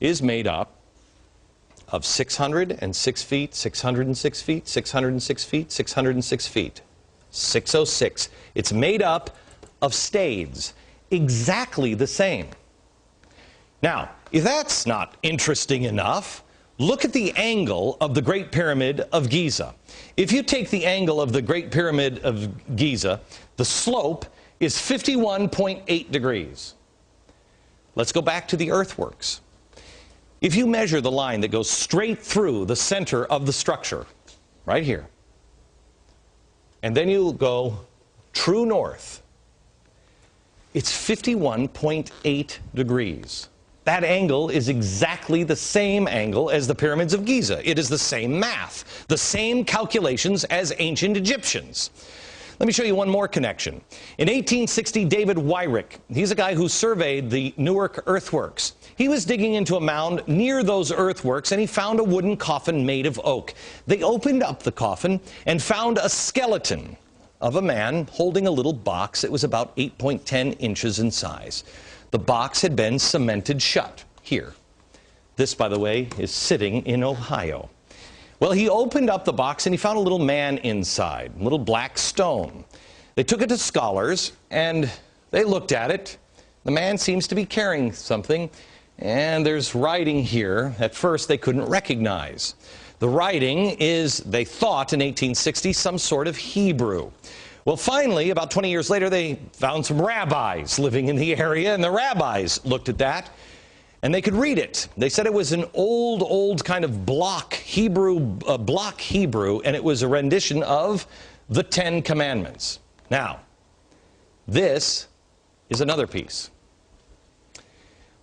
is made up of 606 feet, 606 feet, 606 feet, 606 feet. 606. It's made up of stades, exactly the same. Now, if that's not interesting enough, look at the angle of the Great Pyramid of Giza. If you take the angle of the Great Pyramid of Giza, the slope is 51.8 degrees. Let's go back to the earthworks. If you measure the line that goes straight through the center of the structure, right here, and then you go true north, it's 51.8 degrees. That angle is exactly the same angle as the pyramids of Giza. It is the same math, the same calculations as ancient Egyptians. Let me show you one more connection. In 1860, David Wyrick, he's a guy who surveyed the Newark earthworks. He was digging into a mound near those earthworks, and he found a wooden coffin made of oak. They opened up the coffin and found a skeleton of a man holding a little box. It was about 8.10 inches in size. The box had been cemented shut here. This, by the way, is sitting in Ohio. Well, he opened up the box and he found a little man inside, a little black stone. They took it to scholars and they looked at it. The man seems to be carrying something, and there's writing here at first they couldn't recognize. The writing is, they thought in 1860, some sort of Hebrew. Well, finally, about 20 years later, they found some rabbis living in the area, and the rabbis looked at that, and they could read it. They said it was an old kind of block Hebrew, and it was a rendition of the Ten Commandments. Now, this is another piece.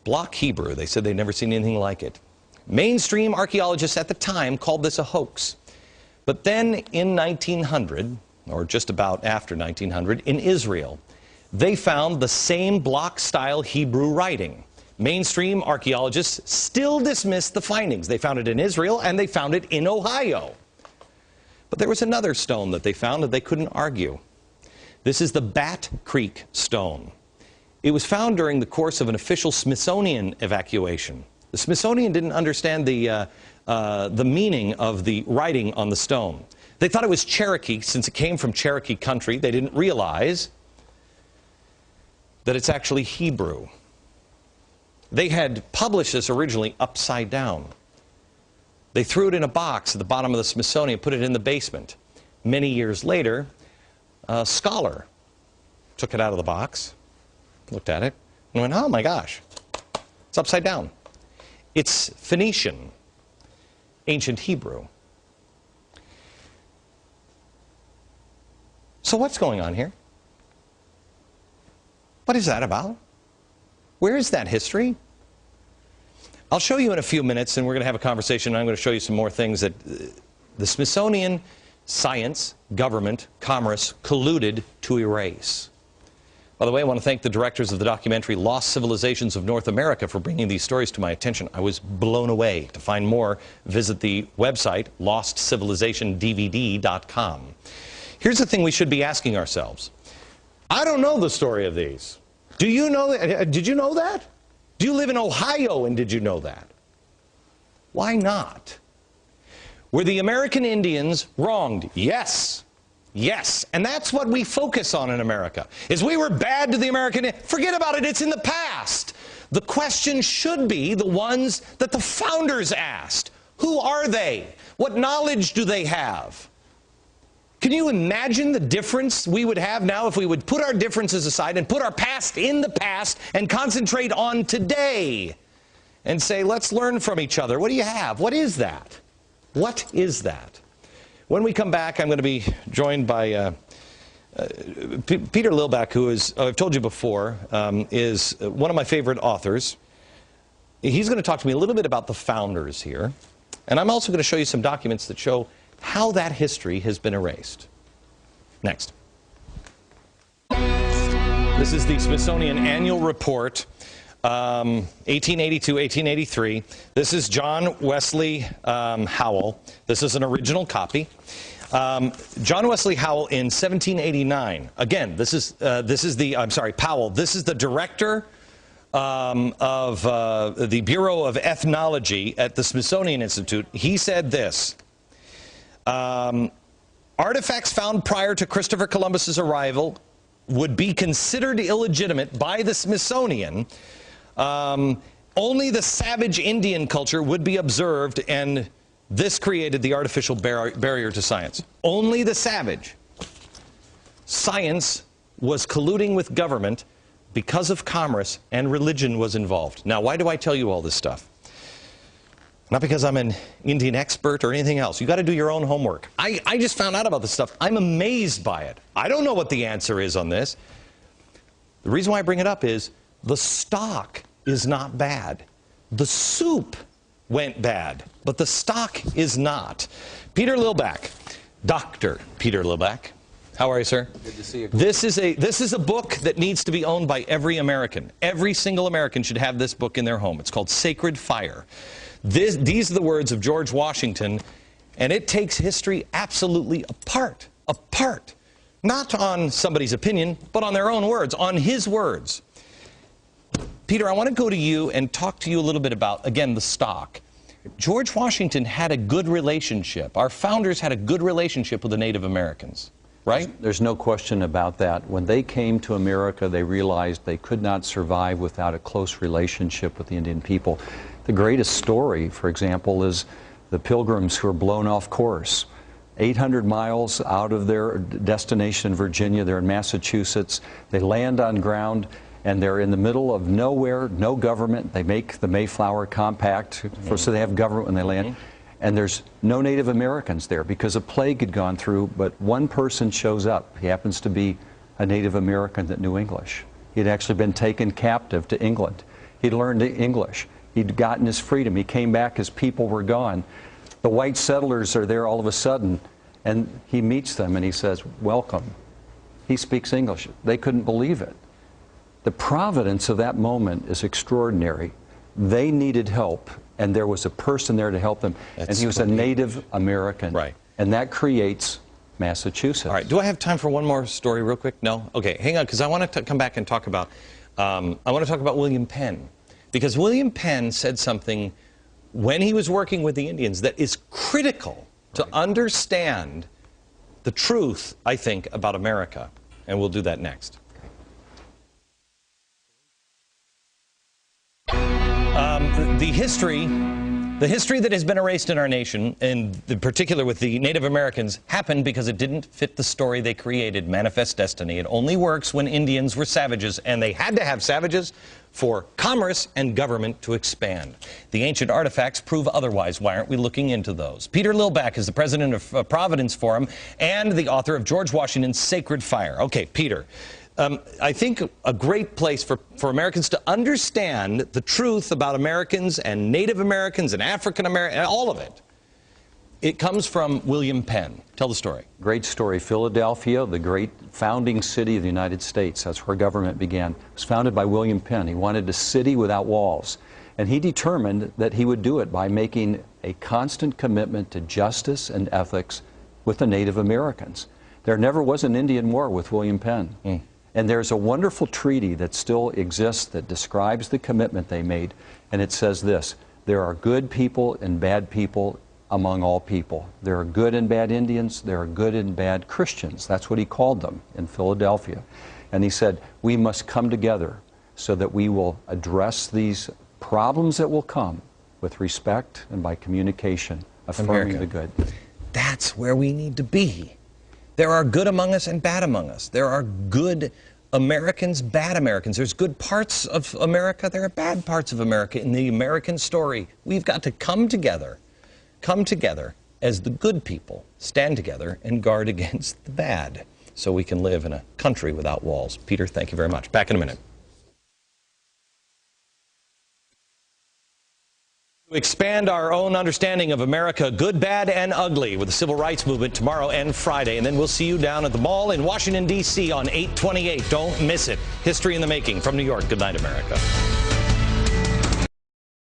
Block Hebrew. They said they'd never seen anything like it. Mainstream archaeologists at the time called this a hoax. But then in 1900, or just about after 1900, in Israel, they found the same block-style Hebrew writing. Mainstream archaeologists still dismissed the findings. They found it in Israel, and they found it in Ohio. But there was another stone that they found that they couldn't argue. This is the Bat Creek stone. It was found during the course of an official Smithsonian evacuation. The Smithsonian didn't understand the meaning of the writing on the stone. They thought it was Cherokee, since it came from Cherokee country. They didn't realize that it's actually Hebrew. They had published this originally upside down. They threw it in a box at the bottom of the Smithsonian, put it in the basement. Many years later, a scholar took it out of the box, looked at it, and went, oh my gosh, it's upside down. It's Phoenician, ancient Hebrew. So what's going on here? What is that about? Where is that history? I'll show you in a few minutes, and we're going to have a conversation, and I'm going to show you some more things that the Smithsonian, science, government, commerce colluded to erase. By the way, I want to thank the directors of the documentary Lost Civilizations of North America for bringing these stories to my attention. I was blown away. To find more, visit the website lostcivilizationdvd.com. Here's the thing we should be asking ourselves. I don't know the story of these. Do you know that? Did you know that? Do you live in Ohio and did you know that? Why not? Were the American Indians wronged? Yes. Yes. And that's what we focus on in America. Is we were bad to the American Indians. Forget about it. It's in the past. The question should be the ones that the founders asked. Who are they? What knowledge do they have? Can you imagine the difference we would have now if we would put our differences aside and put our past in the past and concentrate on today and say, let's learn from each other. What do you have? What is that? What is that? When we come back, I'm going to be joined by Peter Lilback, who is, I've told you before, is one of my favorite authors. He's going to talk to me a little bit about the founders here. And I'm also going to show you some documents that show how that history has been erased. Next. This is the Smithsonian Annual Report, 1882-1883. This is John Wesley Howell. This is an original copy. John Wesley Howell in 1789. Again, Powell. This is the director the Bureau of Ethnology at the Smithsonian Institute, he said this: artifacts found prior to Christopher Columbus's arrival would be considered illegitimate by the Smithsonian. Only the savage Indian culture would be observed, and this created the artificial barrier to science. Only the savage. Science was colluding with government because of commerce, and religion was involved. Now, why do I tell you all this stuff? Not because I'm an Indian expert or anything else. You got to do your own homework. I just found out about this stuff. I'm amazed by it. I don't know what the answer is on this. The reason why I bring it up is the stock is not bad. The soup went bad, but the stock is not. Peter Lilback, Dr. Peter Lilback. How are you, sir? Good to see you. This is a book that needs to be owned by every American. Every single American should have this book in their home. It's called Sacred Fire. These are the words of George Washington, and it takes history absolutely apart. Apart. Not on somebody's opinion, but on their own words, on his words. Peter, I want to go to you and talk to you a little bit about, again, the stock. George Washington had a good relationship. Our founders had a good relationship with the Native Americans, right? There's no question about that. When they came to America, they realized they could not survive without a close relationship with the Indian people. The greatest story, for example, is the Pilgrims who were blown off course. 800 miles out of their destination in Virginia, they're in Massachusetts. They land on ground, and they're in the middle of nowhere, no government. They make the Mayflower Compact, so they have government when they land. And there's no Native Americans there because a plague had gone through, but one person shows up. He happens to be a Native American that knew English. He'd actually been taken captive to England. He'd learned English. He'd gotten his freedom. He came back, his people were gone. The white settlers are there all of a sudden, and he meets them and he says, "Welcome." He speaks English. They couldn't believe it. The providence of that moment is extraordinary. They needed help, and there was a person there to help them, and he was a Native American. Right. And that creates Massachusetts. All right. Do I have time for one more story real quick? No? Okay, hang on, because I want to come back and talk about, William Penn. Because William Penn said something when he was working with the Indians that is critical to understand the truth, I think, about America. And we'll do that next. The history that has been erased in our nation, and in particular with the Native Americans, happened because it didn't fit the story they created, Manifest Destiny. It only works when Indians were savages, and they had to have savages for commerce and government to expand. The ancient artifacts prove otherwise. Why aren't we looking into those? Peter Lilback is the president of Providence Forum and the author of George Washington's Sacred Fire. Okay, Peter. I think a great place for Americans to understand the truth about Americans and Native Americans and African Americans, all of it. It comes from William Penn. Tell the story. Great story. Philadelphia, the great founding city of the United States. That's where government began. It was founded by William Penn. He wanted a city without walls. And he determined that he would do it by making a constant commitment to justice and ethics with the Native Americans. There never was an Indian war with William Penn. And there's a wonderful treaty that still exists that describes the commitment they made. And it says this: there are good people and bad people among all people. There are good and bad Indians. There are good and bad Christians. That's what he called them in Philadelphia. And he said, we must come together so that we will address these problems that will come with respect and by communication, affirming the good. That's where we need to be. There are good among us and bad among us. There are good Americans, bad Americans. There's good parts of America. There are bad parts of America in the American story. We've got to come together as the good people, stand together and guard against the bad so we can live in a country without walls. Peter, thank you very much. Back in a minute. Expand our own understanding of America, good, bad, and ugly, with the Civil Rights Movement tomorrow and Friday. And then we'll see you down at the mall in Washington, D.C. on 8/28. Don't miss it. History in the making from New York. Good night, America.